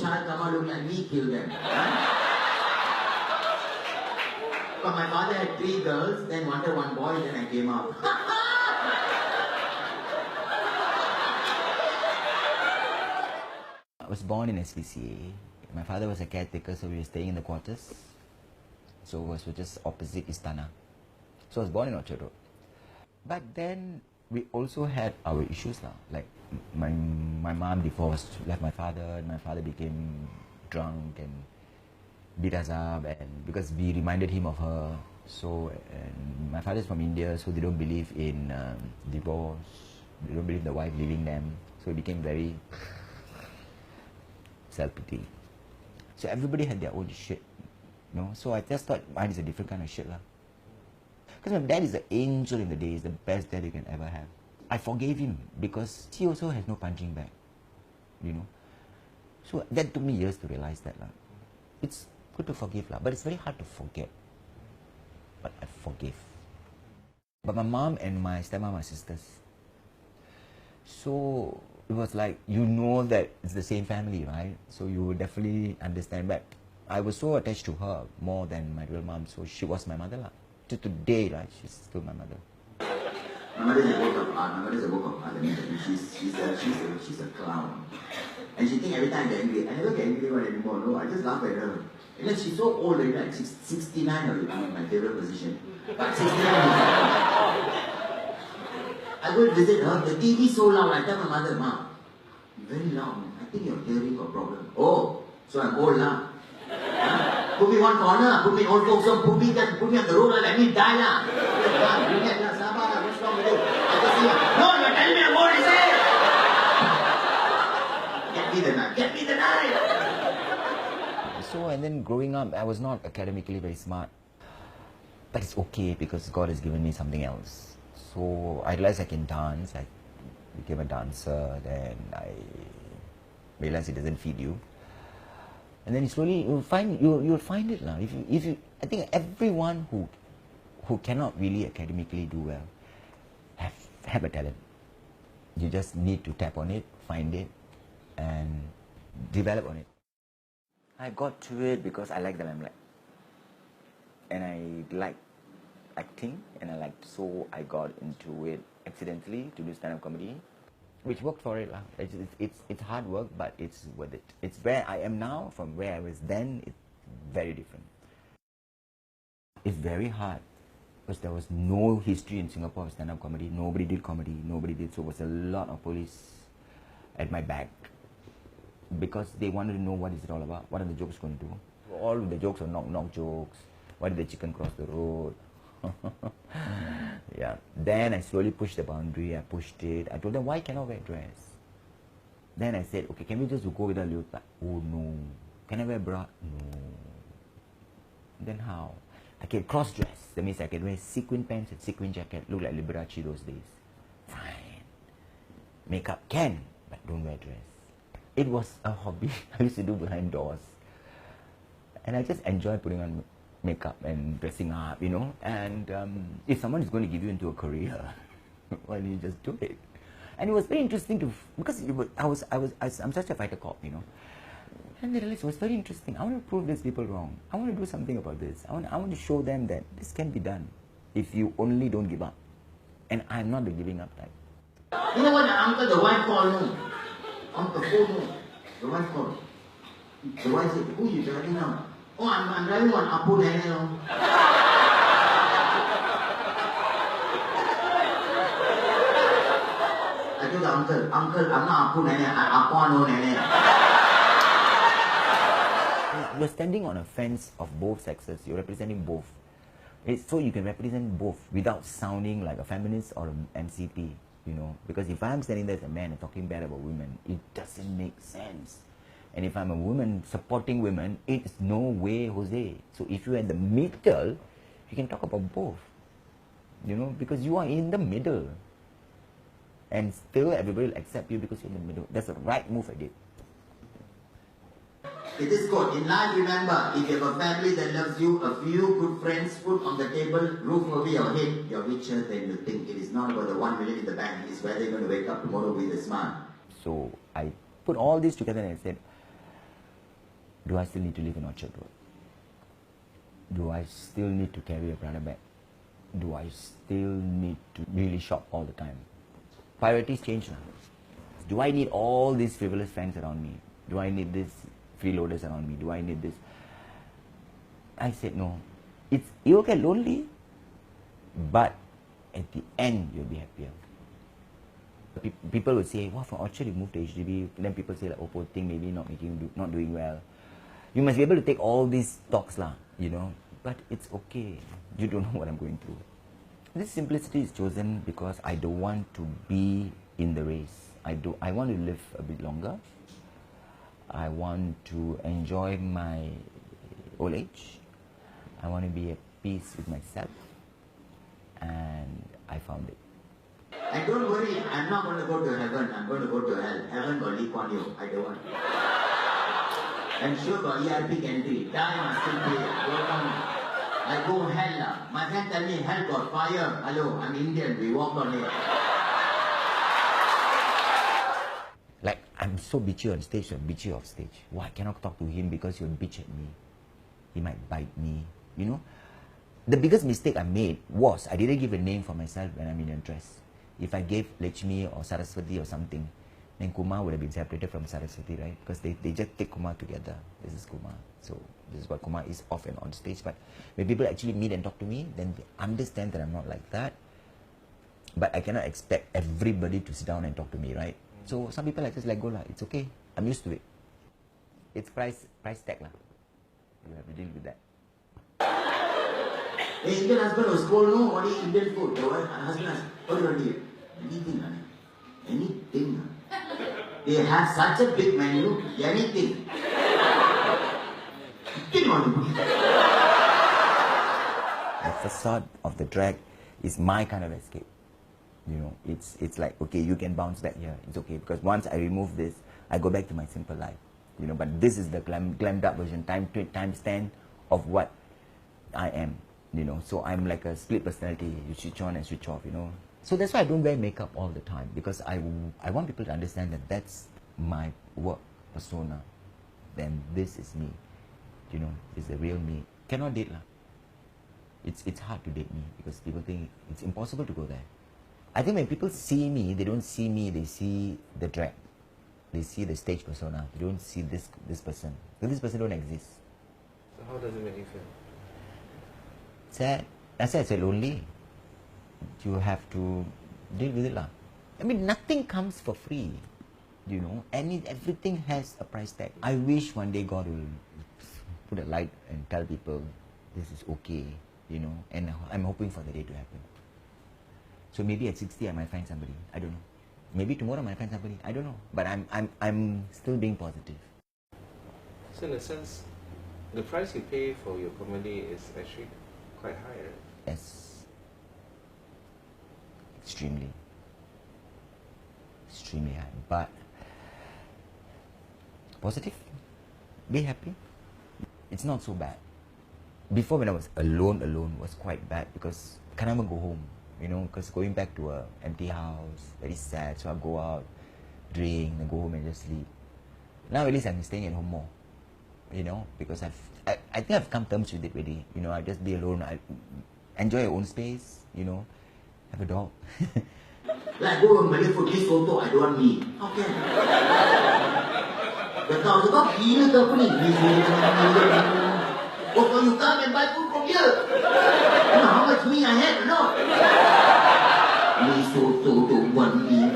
child come out look like me, kill them. But my father had 3 girls, then wanted 1 boy, then I came out. I was born in SPCA. My father was a caretaker, so we were staying in the quarters. So it was just opposite Istana. So I was born in Orchard Road. Back then, we also had our issues now. Like my mom divorced, left my father, and my father became drunk and beat us up, and because we reminded him of her. So and my father is from India, so they don't believe in divorce. They don't believe the wife leaving them. So it became very self-pity. So everybody had their own shit, you know. So I just thought mine is a different kind of shit lah. Because my dad is an angel in the day, he's the best dad you can ever have. I forgave him because he also has no punching bag, you know. So that took me years to realize that lah. It's good to forgive lah, but it's very hard to forget. But I forgive. But my mom and my stepmom are sisters. So it was like, you know that it's the same family, right? So you would definitely understand. But I was so attached to her more than my real mom, so she was my mother lah. To today, right, she's still my mother. My mother is a work of art. My mother is a work of art. I mean, she's a clown. And she thinks every time I get angry, I never get angry anymore. No, I just laugh at her. And then she's so old already, like 69 already, my favorite position. But 69 I go visit her, the TV is so loud, I tell my mother, Ma, very loud, I think your hearing got problem. Oh, so I'm old now. Put me one corner, put me in old folks home, put me on the road, let me die now. What's wrong with you? I just say, no, you're telling me I'm old, is it? Get me the knife, get me the knife. So, and then growing up, I was not academically very smart. But it's okay because God has given me something else. So I realized I can dance. I became a dancer. Then I realized it doesn't feed you. And then slowly you'll find it now. If you, I think everyone who cannot really academically do well have a talent. You just need to tap on it, find it, and develop on it. I got to it because I like the limelight. And I like acting, and so I got into it accidentally to do stand-up comedy, which worked for it lah. It's hard work, but it's worth it. It's where I am now from where I was then. It's very different. It's very hard because there was no history in Singapore of stand-up comedy. Nobody did comedy. Nobody did. So it was a lot of police at my back because they wanted to know what is it all about. What are the jokes going to do? All of the jokes are knock-knock jokes. Why did the chicken cross the road? Yeah. Then I slowly pushed the boundary. I pushed it. I told them, why cannot wear dress? Then I said, okay, can we just go without leotard? Oh no. Can I wear bra? No. Then how? I can cross dress. That means I can wear sequin pants and sequin jacket. Look like Liberace those days. Fine. Makeup can, but don't wear dress. It was a hobby I used to do behind doors. And I just enjoy putting on makeup and dressing up, you know. And if someone is going to give you into a career, why don't you just do it? And it was very interesting to, because I'm such a fighter cop, you know. And they realized it was very interesting. I want to prove these people wrong. I want to do something about this. I want to show them that this can be done if you only don't give up. And I'm not the giving up type. You know what the uncle, the wife called no? On the phone, no. The wife called. The wife said, who are you driving now? Oh, I'm driving on Apu Nene, no. I told the uncle, I'm not Apu Nene, I'm Apu Nene. You're standing on a fence of both sexes. You're representing both. So you can represent both without sounding like a feminist or an MCP, you know. Because if I'm standing there as a man and talking bad about women, it doesn't make sense. And if I'm a woman supporting women, it's no way, Jose. So if you're in the middle, you can talk about both, you know, because you are in the middle. And still everybody will accept you because you're in the middle. That's the right move I did. It is good. In life, remember, if you have a family that loves you, a few good friends, food on the table, roof over your head, you're richer than you think. It is not about the 1 million in the bank. It's whether you're going to wake up tomorrow with a smile. So I put all this together and I said, Do I still need to live in Orchard Road? Do I still need to carry a Prada bag? Do I still need to really shop all the time? Priorities change now. Do I need all these frivolous friends around me? Do I need these freeloaders around me? Do I need this? I said no. You'll get lonely, but at the end you'll be happier. People would say, "Wow, from Orchard you moved to HDB." Then people say, like, "Oh, poor thing, maybe not doing well." You must be able to take all these talks, lah, you know. But it's okay. You don't know what I'm going through. This simplicity is chosen because I don't want to be in the race. I want to live a bit longer. I want to enjoy my old age. I want to be at peace with myself. And I found it. And don't worry, I'm not going to go to heaven. I'm going to go to hell. Heaven got leap on you. I don't want. I'm sure got ERP entry. Die must still pay. I go hell. My friend tell me hell got fire. Hello, I'm Indian. We walk on it. Like, I'm so bitchy on stage, I'm bitchy off stage. Why I cannot talk to him because he'll bitch at me. He might bite me, you know. The biggest mistake I made was I didn't give a name for myself when I'm in a dress. If I gave Lakshmi or Saraswati or something, then Kumar would have been separated from Saraswati, right? Because they just take Kumar together. This is Kumar. So this is what Kumar is off and on stage. But when people actually meet and talk to me, then they understand that I'm not like that. But I cannot expect everybody to sit down and talk to me, right? So some people I just let go lah. It's okay. I'm used to it. It's price tag lah. You have to deal with that. The Indian husband was told no, only Indian food. The husband asked, what do you want to eat? Anything, honey. Anything. They have such a big menu, anything. Didn't want to eat. The facade of the drag is my kind of escape. You know, it's like, okay, you can bounce back here. It's okay, because once I remove this, I go back to my simple life. You know, but this is the glammed up version, times 10 of what I am. You know, so I'm like a split personality. You switch on and switch off, you know. So that's why I don't wear makeup all the time, because I want people to understand that that's my work persona. Then this is me. You know, it's the real me. Cannot date lah. It's hard to date me because people think it's impossible to go there. I think when people see me, they don't see me, they see the drag. They see the stage persona. They don't see this person. Because this person don't exist. So how does it make you feel? Sad. I said lonely. You have to deal with it lah. I mean, nothing comes for free. You know, everything has a price tag. I wish one day God will put a light and tell people this is okay, you know, and I'm hoping for the day to happen. So maybe at 60 I might find somebody. I don't know. Maybe tomorrow I might find somebody. I don't know. But I'm still being positive. So in a sense, the price you pay for your comedy is actually quite high, right? Yes. Extremely high. But positive. Be happy. It's not so bad. Before, when I was alone was quite bad because I can't even go home. You know, because going back to an empty house, very sad. So I go out, drink, and go home and just sleep. Now at least I'm staying at home more. You know, because I think I've come to terms with it already. You know, I just be alone. I enjoy your own space. You know, have a dog. Like go to Malay food, this photo, I don't want me. How can? The cow, gila ke apa ni? Oh, so you come and buy food from here. You know how much me I had or not? Me soto don't want me.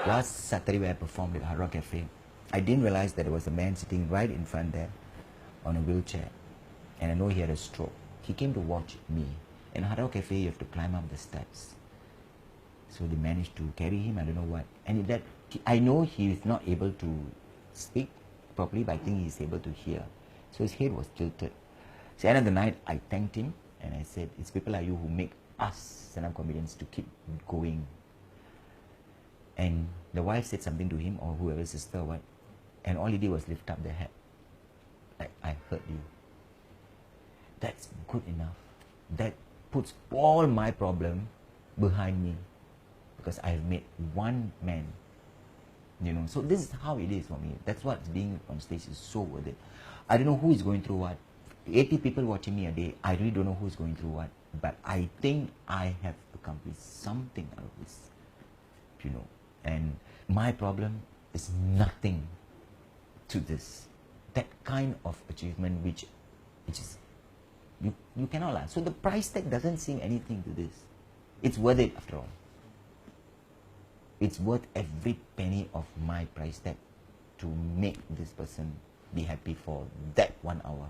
Last Saturday when I performed at Hard Rock Cafe, I didn't realize that there was a man sitting right in front there on a wheelchair. And I know he had a stroke. He came to watch me. In Hard Rock Cafe, you have to climb up the steps. So they managed to carry him, I don't know what. And I know he is not able to speak properly, but I think he's able to hear. So his head was tilted. So at the end of the night, I thanked him and I said, it's people like you who make us stand-up comedians to keep going. And the wife said something to him, or whoever's sister or what, and all he did was lift up their head. Like, I heard you. That's good enough. That puts all my problem behind me. Because I have made one man, You know, so this is how it is for me. That's what being on stage is so worth it. I don't know who is going through what. 80 people watching me a day, I really don't know who's going through what. But I think I have accomplished something out of this. You know, and my problem is nothing to this. That kind of achievement which is, you cannot lie. So the price tag doesn't seem anything to this. It's worth it after all. It's worth every penny of my price tag to make this person be happy for that 1 hour.